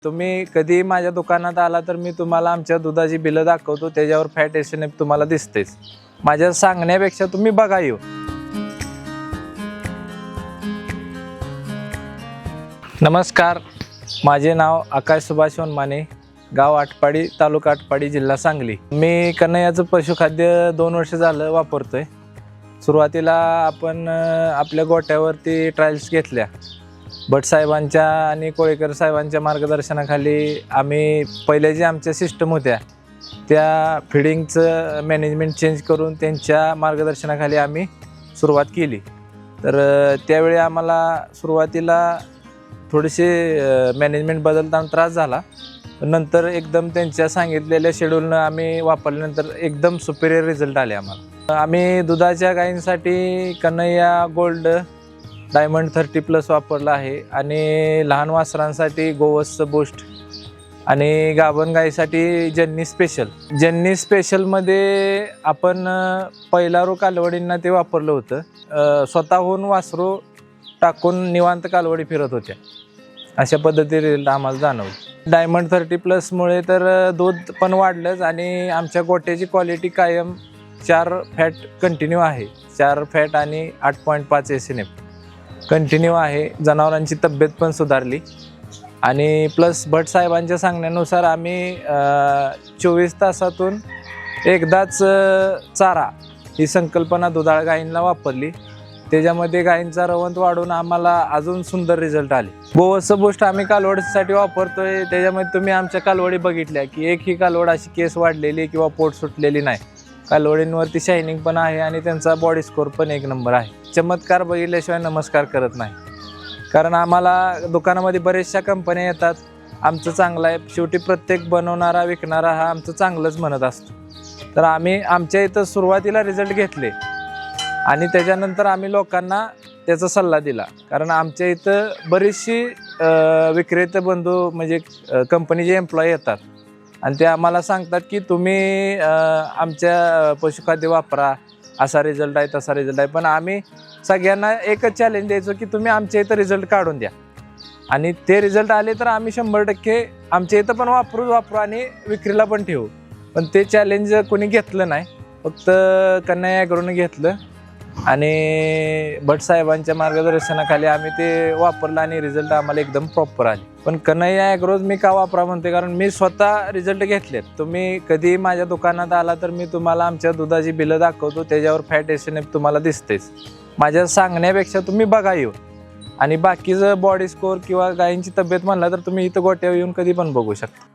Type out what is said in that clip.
तुम्ही कधी माझ्या दुकानात आला तर मी तुम्हाला आमच्या दुधाची बिलं दाखवतो, त्याच्यावर फॅट एसएनएफ तुम्हाला दिसतेच। माझ्या सांगण्यापेक्षा तुम्ही बघा येऊ। नमस्कार, माझे नाव आकाश सुभाष वनमाने, गाव आटपाडी, तालुका आटपाडी, जिल्हा सांगली। मी कन्हैयाचं पशुखाद्य 2 वर्ष झालं वापरतोय। सुरुवातीला आपण आपल्या गोट्यावरती ट्रायल्स घेतल्या। भट साहेबांच्या आणि कोळेकर साहेबांच्या मार्गदर्शनाखाली आम्ही पहिले जे आमच्या सिस्टम होत्या त्या फिडिंगचं मॅनेजमेंट चेंज करून त्यांच्या मार्गदर्शनाखाली आम्ही सुरुवात केली। तर त्यावेळी आम्हाला सुरुवातीला थोडेसे मॅनेजमेंट बदलताना त्रास झाला, नंतर एकदम त्यांच्या सांगितलेल्या शेड्यूलनं आम्ही वापरल्यानंतर एकदम सुपेरियर रिझल्ट आले आम्हाला। आम्ही दुधाच्या गायींसाठी कन्हैया गोल्ड डायमंड 30+ वापरला आहे आणि लहान वासरांसाठी गोवत्स बूस्ट आणि गाभण गायीसाठी जन्नी स्पेशल। जन्नी स्पेशलमध्ये आपण पहिला रो कालवडींना ते वापरलं होतं। स्वतःहून वासरू टाकून निवांत कालवडी फिरत होत्या, अशा पद्धतीने आम्हाला जाणवलं। डायमंड 30+ मुळे तर दूध पण वाढलंच आणि आमच्या गोट्याची क्वालिटी कायम 4 फॅट कंटिन्यू आहे। 4 फॅट आणि 8.5 एसएनएफ कंटिन्यू आहे। जनावरांची तब्येत पण सुधारली आणि प्लस भट साहेबांच्या सांगण्यानुसार आम्ही 24 तासातून एकदाच चारा ही संकल्पना दुधाळ गायींना वापरली। त्याच्यामध्ये गायींचा रवंथ वाढून आम्हाला अजून सुंदर रिझल्ट आले। गोवत्स बूस्ट आम्ही कालवडीसाठी वापरतोय। त्याच्यामध्ये तुम्ही आमच्या कालवडी बघितल्या की एक ही कालवड अशी केस वाढलेली किंवा पोट सुटलेली नाही। कालवडींवरती शायनिंग पण आहे आणि त्यांचा बॉडी स्कोर पण 1 नंबर आहे। चमत्कार बघितल्याशिवाय नमस्कार करत नाही, कारण आम्हाला दुकानामध्ये बरेचशा कंपन्या येतात, आमचं चांगलं आहे, शेवटी प्रत्येक बनवणारा विकणारा हा आमचं चांगलंच म्हणत असतो। तर आम्ही आमच्या इथं सुरुवातीला रिझल्ट घेतले आणि त्याच्यानंतर आम्ही लोकांना त्याचा सल्ला दिला, कारण आमच्या इथं बरीचशी विक्रेते बंधू म्हणजे कंपनीचे एम्प्लॉई येतात आणि ते आम्हाला सांगतात की तुम्ही आमच्या पशुखाद्य वापरा, असा रिझल्ट आहे तसा रिझल्ट आहे। पण आम्ही सगळ्यांना एकच चॅलेंज द्यायचो की तुम्ही आमच्या इथं रिझल्ट काढून द्या आणि ते रिझल्ट आले तर आम्ही 100% आमच्या इथं पण वापरू आणि विक्रीला पण ठेवू। पण ते चॅलेंज कोणी घेतलं नाही, फक्त कन्हैया ॲग्रोने घेतलं आणि भट साहेबांच्या मार्गदर्शनाखाली आम्ही ते वापरलं आणि रिझल्ट आम्हाला एकदम प्रॉपर आले। पण कन्हैया ॲग्रोज मी का वापरा म्हणते, कारण मी स्वतः रिझल्ट घेतलेत। तुम्ही कधी माझ्या दुकानात आला तर मी तुम्हाला आमच्या दुधाची बिलं दाखवतो, त्याच्यावर फॅट एसएनएफ तुम्हाला दिसतेच। माझ्या सांगण्यापेक्षा तुम्ही बघा येऊ आणि बाकीचं बॉडी स्कोर किंवा गायींची तब्येत म्हणला तर तुम्ही इथं गोट्यावर येऊन कधी पण बघू शकता।